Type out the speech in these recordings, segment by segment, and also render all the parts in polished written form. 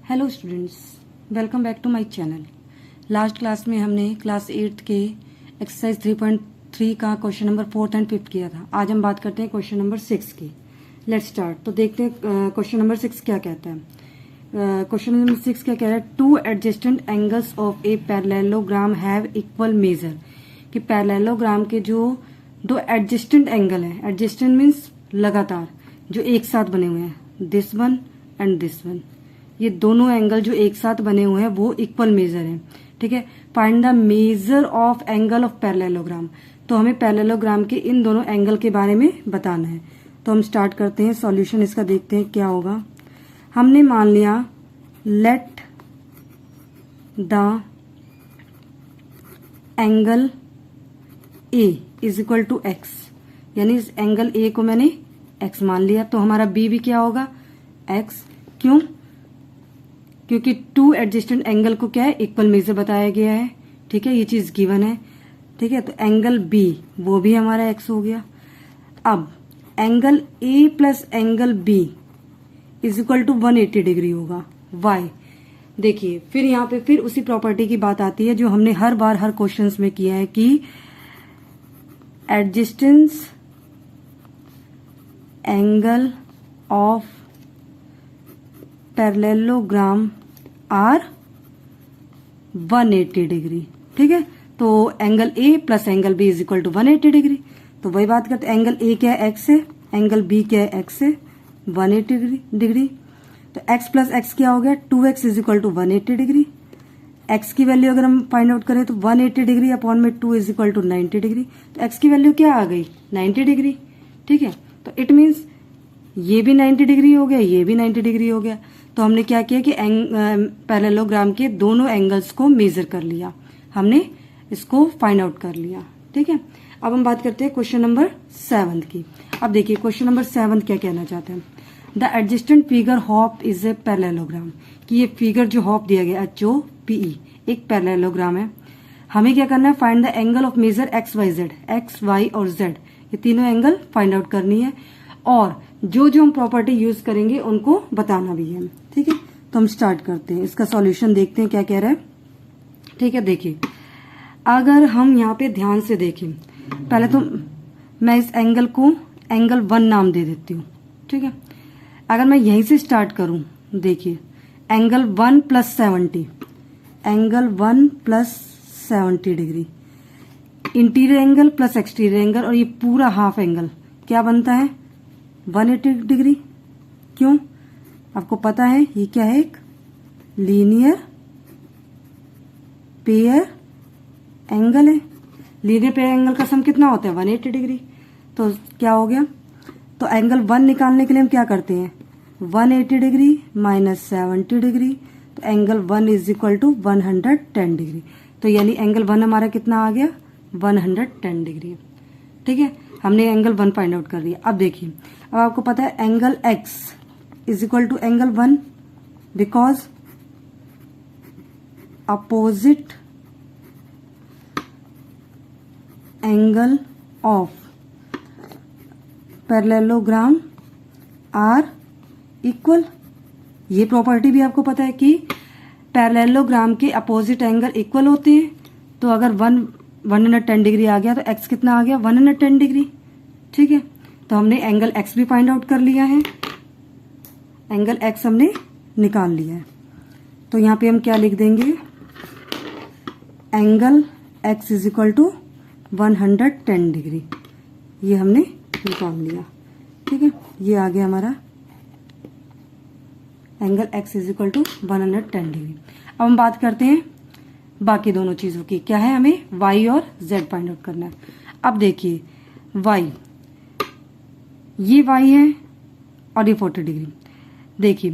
Hello students, welcome back to my channel. Last class में हमने class 8 के exercise 3.3 का question number 4th and 5th किया था। आज हम बात करते हैं क्वेश्चन नंबर 6 की। Let's start. तो देखते हैं क्वेश्चन नंबर 6 क्या कहता है। क्वेश्चन नंबर 6 क्या कह रहा है, two adjacent angles of a parallelogram have equal measure. कि पैरेललोग्राम के जो दो एडजेस्टेंट एंगल है, एडजेस्टेंट मीन्स लगातार, जो एक साथ बने हुए हैं, this one and this one, ये दोनों एंगल जो एक साथ बने हुए हैं वो इक्वल मेजर हैं। ठीक है, find the measure of angle of parallelogram. तो हमें पैरेललोग्राम के इन दोनों एंगल के बारे में बताना है। तो हम स्टार्ट करते हैं, सॉल्यूशन इसका देखते हैं क्या होगा। हमने मान लिया let the angle A is equal to x, यानी इस एंगल ए को मैंने एक्स मान लिया। तो हमारा बी भी क्या होगा, एक्स। क्यों? क्योंकि टू एडजेस्टेंट एंगल को क्या है, इक्वल मेजर बताया गया है। ठीक है, ये चीज गिवन है। ठीक है, तो एंगल बी वो भी हमारा एक्स हो गया। अब angle A plus angle B is equal to 180 degree होगा। वाई? देखिए, फिर यहाँ पे फिर उसी प्रॉपर्टी की बात आती है जो हमने हर बार हर क्वेश्चंस में किया है कि adjacent angle of parallelogram are 180 degree. ठीक है, तो angle A plus angle B is equal to 180 degree. तो वही बात करते हैं, एंगल ए क्या है, एक्स है, एंगल बी क्या है, एक्स है, 180 डिग्री। तो एक्स प्लस एक्स क्या हो गया, 2x is equal to 180 degree. X की वैल्यू अगर हम फाइंड आउट करें तो 180 डिग्री अपॉन में 2 इज इक्वल टू 90 डिग्री। तो एक्स की वैल्यू क्या आ गई, 90 डिग्री। ठीक है, तो इट मीन्स ये भी 90 डिग्री हो गया, ये भी 90 डिग्री हो गया। तो हमने क्या किया कि पैरेललोग्राम के दोनों एंगल्स को मेजर कर लिया, हमने इसको फाइंड आउट कर लिया। ठीक है, अब हम बात करते हैं क्वेश्चन नंबर 7 की। अब देखिए क्वेश्चन नंबर 7 क्या कहना चाहते हैं, the adjacent figure hop is a parallelogram. कि ये फिगर जो हॉप दिया गया HOPE एक पैरेललोग्राम है। हमें क्या करना है, find the angle of measure x y z, x y और जेड, ये तीनों एंगल फाइंड आउट करनी है और जो जो हम प्रॉपर्टी यूज करेंगे उनको बताना भी है। ठीक है, तो हम स्टार्ट करते हैं, इसका सॉल्यूशन देखते हैं क्या कह रहा है। ठीक है, देखिए अगर हम यहाँ पे ध्यान से देखें, पहले तो मैं इस एंगल को एंगल 1 नाम दे देती हूँ। ठीक है, अगर मैं यहीं से स्टार्ट करूं, देखिए angle 1 plus 70, angle 1 plus 70 degree, interior angle plus exterior angle और ये पूरा हाफ एंगल क्या बनता है, 180 डिग्री। क्यों? आपको पता है ये क्या है, एक लीनियर पेयर एंगल है। लीनियर पेयर एंगल का सम कितना होता है, 180 डिग्री। तो क्या हो गया, तो एंगल 1 निकालने के लिए हम क्या करते हैं, 180 डिग्री माइनस 70 डिग्री, तो angle 1 is equal to 110 degree. तो यानी एंगल 1 हमारा कितना आ गया, 110 डिग्री। ठीक है, हमने एंगल 1 फाइंड आउट कर लिया। अब देखिए, अब आपको पता है angle x is equal to angle 1 because opposite angle of parallelogram are equal. ये प्रॉपर्टी भी आपको पता है कि पैरेललोग्राम के अपोजिट एंगल इक्वल होते हैं। तो अगर 110 डिग्री आ गया तो x कितना आ गया, 110 डिग्री। ठीक है, तो हमने एंगल x भी फाइंड आउट कर लिया है, एंगल x हमने निकाल लिया है। तो यहाँ पे हम क्या लिख देंगे, angle x is equal to 110 degree, ये हमने निकाल लिया। ठीक है, ये आ गया हमारा angle x is equal to 110 degree. अब हम बात करते हैं बाकी दोनों चीजों की, क्या है, हमें y और z फाइंड आउट करना है। अब देखिए y, ये y है और ये 40 डिग्री। देखिए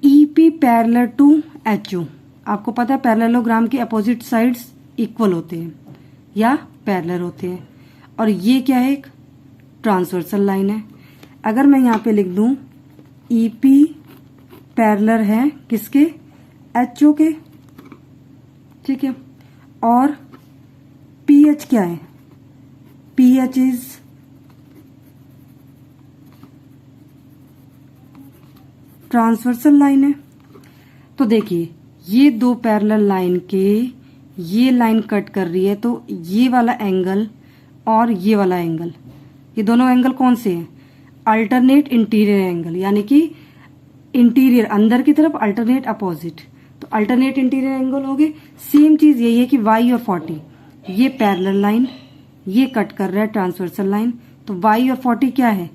EP पैरेलल टू HO, आपको पता है पैरेललोग्राम के अपोजिट साइड्स इक्वल होते हैं या पैरेलल होते हैं, और ये क्या है, एक ट्रांसवर्सल लाइन है। अगर मैं यहाँ पे लिख दूं EP पैरेलल है किसके, HO के। ठीक है, और PH क्या है, PH इज ट्रांसवर्सल लाइन है। तो देखिए ये दो पैरेलल लाइन के ये लाइन कट कर रही है, तो ये वाला एंगल और ये वाला एंगल, ये दोनों एंगल कौन से हैं? अल्टरनेट इंटीरियर एंगल, यानी कि इंटीरियर अंदर की तरफ, अल्टरनेट अपोजिट, तो अल्टरनेट इंटीरियर एंगल हो गए। सेम चीज यही है कि y और 40, ये पैरेलल लाइन ये कट कर रहा है ट्रांसवर्सल लाइन, तो y और 40 क्या है?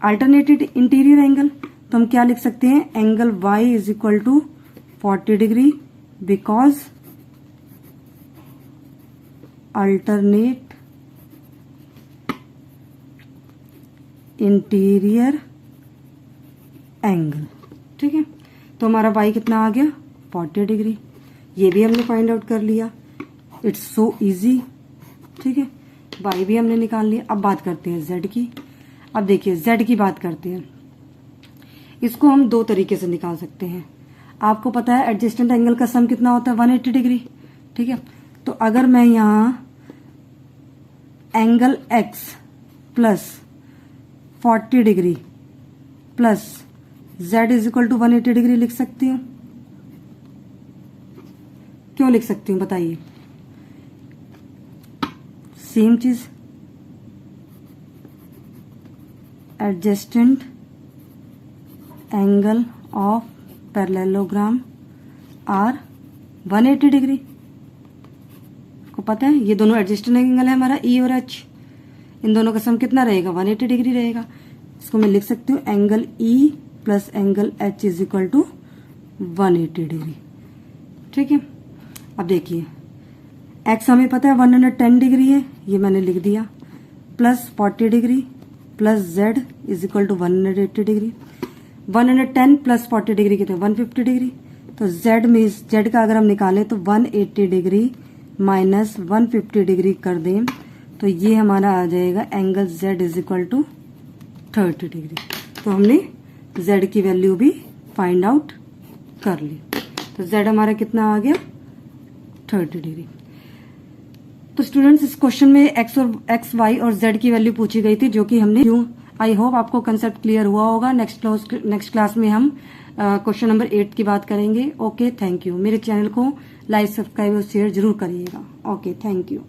Alternated interior angle. तो हम क्या लिख सकते हैं? Angle y is equal to 40 degree because alternate interior angle. ठीक है, तो हमारा y कितना आ गया? 40 डिग्री। ये भी हमने फाइंड आउट कर लिया, इट्स सो इजी। ठीक है, y भी हमने निकाल लिया। अब बात करते हैं z की। अब देखिए z की बात करते हैं, इसको हम दो तरीके से निकाल सकते हैं। आपको पता है एडजस्टेंट एंगल का सम कितना होता है? 180 डिग्री। ठीक है, तो अगर मैं यहां angle x plus 40 degree plus z is equal to 180 degree लिख सकती हूँ। क्यों लिख सकती हूँ बताइए? सेम चीज, adjacent angle of parallelogram are 180 degree. को पता है ये दोनों एडजस्टेंट एंगल है हमारा E और H, इन दोनों का सम कितना रहेगा? 180 डिग्री रहेगा। इसको मैं लिख सकती हूँ angle E plus angle H is equal to 180 degree. ठीक है, अब देखिए x हमें पता है 110 डिग्री है, ये मैंने लिख दिया, plus 40 degree plus z is equal to 180 degree. 110 plus 40 degree कितने? 150 डिग्री। तो z में z का अगर हम निकालें तो 180 डिग्री माइनस 150 डिग्री कर दें तो ये हमारा आ जाएगा angle z is equal to 30 degree. तो हमने z की वैल्यू भी फाइंड आउट कर ली। तो z हमारा कितना आ गया? 30 डिग्री। तो स्टूडेंट्स इस क्वेश्चन में x y और z की वैल्यू पूछी गई थी, जो कि हमने आई होप आपको कंसेप्ट क्लियर हुआ होगा। नेक्स्ट क्लास में हम क्वेश्चन नंबर 8 की बात करेंगे। Okay, thank you. मेरे चैनल को लाइक, सब्सक्राइब और शेयर जरूर करिएगा। Okay, thank you.